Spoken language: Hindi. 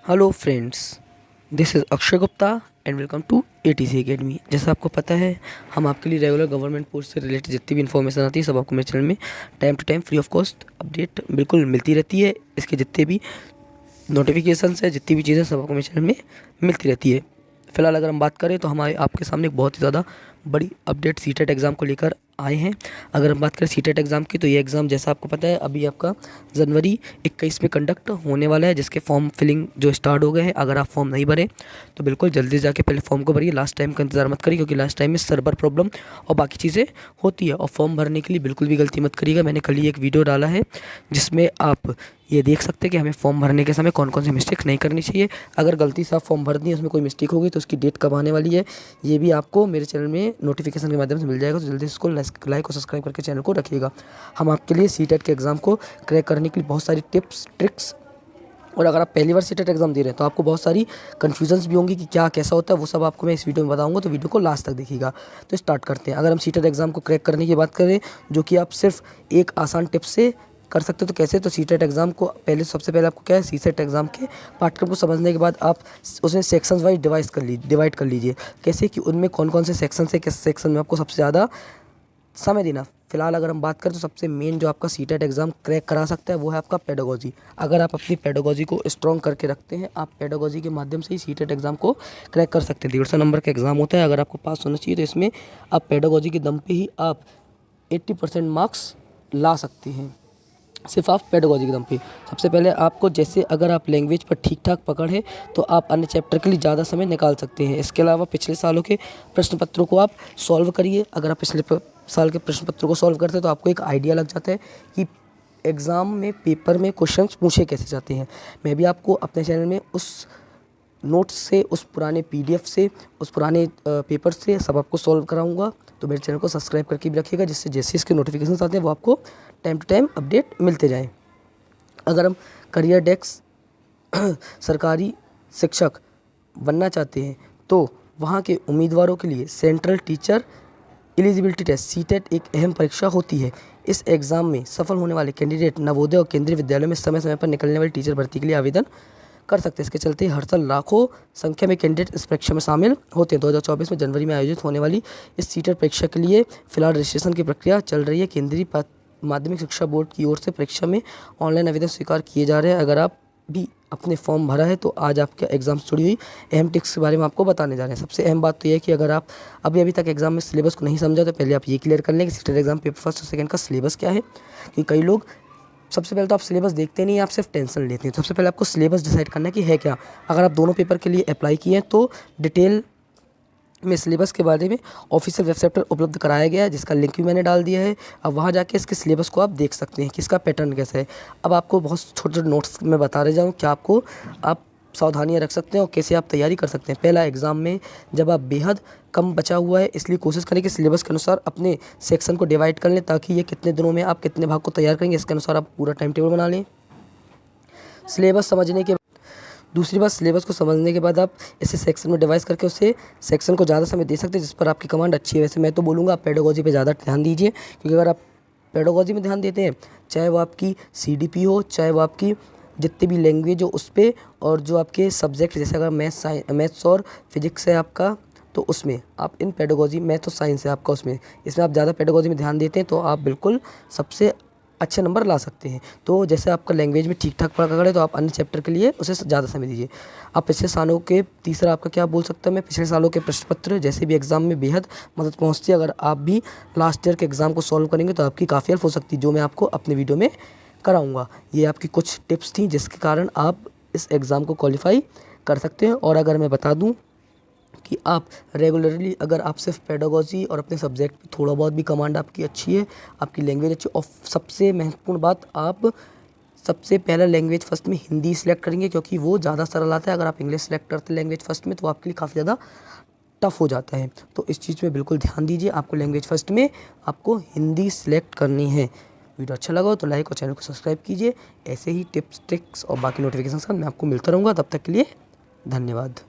Hello friends, this is Akshay Gupta and welcome to ATC academy. जैसा आपको पता है, हम आपके लिए रेगुलर गवर्नमेंट पोस्ट से रिलेटेड जितनी भी इन्फॉर्मेशन आती है सब आपको मेरे चैनल में time to time free of cost update बिल्कुल मिलती रहती है। इसके जितने भी नोटिफिकेशंस है, जितनी भी चीज़ें सब आपको मेरे चैनल में मिलती रहती है। फिलहाल अगर हम बात करें तो हमारे आपके सामने एक बहुत ही ज़्यादा बड़ी अपडेट सीटेट एग्ज़ाम को लेकर आए हैं। अगर हम बात करें सीटेट एग्ज़ाम की, तो ये एग्ज़ाम जैसा आपको पता है अभी आपका जनवरी 21 में कंडक्ट होने वाला है, जिसके फॉर्म फिलिंग जो स्टार्ट हो गए हैं। अगर आप फॉर्म नहीं भरें तो बिल्कुल जल्दी जाके पहले फॉर्म को भरिए, लास्ट टाइम का इंतजार मत करिए, क्योंकि लास्ट टाइम में सर्वर प्रॉब्लम और बाकी चीज़ें होती है। और फॉर्म भरने के लिए बिल्कुल भी गलती मत करिएगा। मैंने कल ही एक वीडियो डाला है जिसमें आप ये देख सकते हैं कि हमें फॉर्म भरने के समय कौन कौन सी मिस्टेक्स नहीं करनी चाहिए। अगर गलती से आप फॉर्म भर दिए, उसमें कोई मिस्टेक होगी तो उसकी डेट कब आने वाली है ये भी आपको मेरे चैनल में नोटिफिकेशन के माध्यम से मिल जाएगा। तो जल्दी से इसको लाइक और सब्सक्राइब करके चैनल को रखिएगा। हम आपके लिए सीटेट के एग्ज़ाम को क्रैक करने के लिए बहुत सारी टिप्स ट्रिक्स, और अगर आप पहली बार सीटेट एग्ज़ाम दे रहे हैं तो आपको बहुत सारी कन्फ्यूजन्स भी होंगी कि क्या कैसा होता है, वो सब आपको मैं इस वीडियो में बताऊंगा। तो वीडियो को लास्ट तक देखिएगा। तो स्टार्ट करते हैं। अगर हम सीटेट एग्ज़ाम को क्रैक करने की बात करें, जो कि आप सिर्फ एक आसान टिप से कर सकते हो, तो कैसे? तो सीटेट एग्ज़ाम को सबसे पहले आपको क्या है, सीसेट एग्ज़ाम के पाठ्यक्रम को समझने के बाद आप उसमें सेक्शंस वाइज डिवाइड कर लीजिए। कैसे कि उनमें कौन कौन से सेक्शन है, किस सेक्शन में आपको सबसे ज़्यादा समय देना। फिलहाल अगर हम बात करें तो सबसे मेन जो आपका सीटेट एग्ज़ाम क्रैक करा सकता है वो है आपका पेडागोजी। अगर आप अपनी पेडागोजी को स्ट्रॉन्ग करके रखते हैं, आप पेडागोजी के माध्यम से ही सीटेट एग्ज़ाम को क्रैक कर सकते हैं। 150 नंबर का एग्ज़ाम होता है। अगर आपको पास होना चाहिए तो इसमें आप पेडागोजी के दम पे ही आप 80% मार्क्स ला सकते हैं, सिर्फ आप पेडागोजी के दम पे। सबसे पहले आपको, जैसे अगर आप लैंग्वेज पर ठीक ठाक पकड़ है तो आप अन्य चैप्टर के लिए ज़्यादा समय निकाल सकते हैं। इसके अलावा पिछले सालों के प्रश्न पत्रों को आप सॉल्व करिए। अगर आप पिछले साल के प्रश्न पत्रों को सॉल्व करते हैं तो आपको एक आइडिया लग जाता है कि एग्ज़ाम में पेपर में क्वेश्चंस पूछे कैसे जाते हैं। मैं भी आपको अपने चैनल में उस नोट्स से, उस पुराने पीडीएफ से, उस पुराने पेपर से सब आपको सॉल्व कराऊंगा। तो मेरे चैनल को सब्सक्राइब करके भी रखिएगा, जिससे जैसे इसके नोटिफिकेशन आते हैं वो आपको टाइम टू टाइम अपडेट मिलते जाएँ। अगर हम करियर डेस्क सरकारी शिक्षक बनना चाहते हैं तो वहाँ के उम्मीदवारों के लिए central teacher eligibility test CTET एक अहम परीक्षा होती है। इस एग्ज़ाम में सफल होने वाले कैंडिडेट नवोदय और केंद्रीय विद्यालयों में समय समय पर निकलने वाली टीचर भर्ती के लिए आवेदन कर सकते हैं। इसके चलते हर साल लाखों संख्या में कैंडिडेट इस परीक्षा में शामिल होते हैं। 2024 में जनवरी में आयोजित होने वाली इस सीटेट परीक्षा के लिए फिलहाल रजिस्ट्रेशन की प्रक्रिया चल रही है। केंद्रीय माध्यमिक शिक्षा बोर्ड की ओर से परीक्षा में ऑनलाइन आवेदन स्वीकार किए जा रहे हैं। अगर आप भी अपने फॉर्म भरा है तो आज आपके एग्ज़ाम से जुड़ी हुई अहम टिप्स के बारे में आपको बताने जा रहे हैं। सबसे अहम बात तो यह है कि अगर आप अभी तक एग्ज़ाम में सिलेबस को नहीं समझा तो पहले आप ये क्लियर कर लें कि सीटेट एग्ज़ाम पेपर फर्स्ट और सेकंड का सिलेबस क्या है। कि कई लोग, सबसे पहले तो आप सिलेबस देखते नहीं, आप सिर्फ टेंशन लेते हैं। सबसे पहले आपको सिलेबस डिसाइड करना है कि है क्या। अगर आप दोनों पेपर के लिए अप्लाई किए हैं तो डिटेल में सिलेबस के बारे में ऑफिशियल वेबसाइट पर उपलब्ध कराया गया है, जिसका लिंक भी मैंने डाल दिया है। अब वहाँ जाके इसके सिलेबस को आप देख सकते हैं कि इसका पैटर्न कैसा है। अब आपको बहुत छोटे छोटे नोट्स में बता रहे जाऊँ क्या आपको आप सावधानियाँ रख सकते हैं और कैसे आप तैयारी कर सकते हैं। पहला, एग्ज़ाम में जब आप बेहद कम बचा हुआ है, इसलिए कोशिश करें कि सिलेबस के अनुसार अपने सेक्शन को डिवाइड कर लें, ताकि ये कितने दिनों में आप कितने भाग को तैयार करेंगे इसके अनुसार आप पूरा टाइम टेबल बना लें। सिलेबस समझने के दूसरी बात, सिलेबस को समझने के बाद आप इसे सेक्शन में डिवाइड करके उसे सेक्शन को ज़्यादा समय दे सकते हैं, जिस पर आपकी कमांड अच्छी है। वैसे मैं तो बोलूँगा आप पेडागोजी पे ज़्यादा ध्यान दीजिए, क्योंकि अगर आप पेडागोजी में ध्यान देते हैं, चाहे वो आपकी सीडीपी हो, चाहे वो आपकी जितनी भी लैंग्वेज हो उस पर, और जो आपके सब्जेक्ट जैसे अगर मैथ्स और फिजिक्स है आपका, तो उसमें आप इन पेडागोजी, मैथ और साइंस है आपका उसमें, इसमें आप ज़्यादा पेडागोजी में ध्यान देते हैं तो आप बिल्कुल सबसे अच्छे नंबर ला सकते हैं। तो जैसे आपका लैंग्वेज में ठीक ठाक पकड़ है तो आप अन्य चैप्टर के लिए उसे ज़्यादा समय दीजिए। आप पिछले सालों के, तीसरा आपका क्या बोल सकता हूँ मैं, पिछले सालों के प्रश्न पत्र जैसे भी एग्ज़ाम में बेहद मदद पहुँचती है। अगर आप भी लास्ट ईयर के एग्ज़ाम को सॉल्व करेंगे तो आपकी काफ़ी हेल्प हो सकती है, जो मैं आपको अपने वीडियो में कराऊँगा। ये आपकी कुछ टिप्स थी जिसके कारण आप इस एग्ज़ाम को क्वालिफाई कर सकते हैं। और अगर मैं बता दूँ कि आप रेगुलरली, अगर आप सिर्फ पेडागोजी और अपने सब्जेक्ट पे थोड़ा बहुत भी कमांड आपकी अच्छी है, आपकी लैंग्वेज अच्छी, और सबसे महत्वपूर्ण बात, आप सबसे पहला लैंग्वेज फर्स्ट में हिंदी सेलेक्ट करेंगे, क्योंकि वो ज़्यादा सरल आता है। अगर आप इंग्लिश सेलेक्ट करते हैं लैंग्वेज फर्स्ट में तो आपके लिए काफ़ी ज़्यादा टफ हो जाता है। तो इस चीज़ में बिल्कुल ध्यान दीजिए, आपको लैंग्वेज फर्स्ट में आपको हिंदी सेलेक्ट करनी है। वीडियो अच्छा लगा हो तो लाइक और चैनल को सब्सक्राइब कीजिए। ऐसे ही टिप्स ट्रिक्स और बाकी नोटिफिकेशन मैं आपको मिलता रहूँगा। तब तक के लिए धन्यवाद।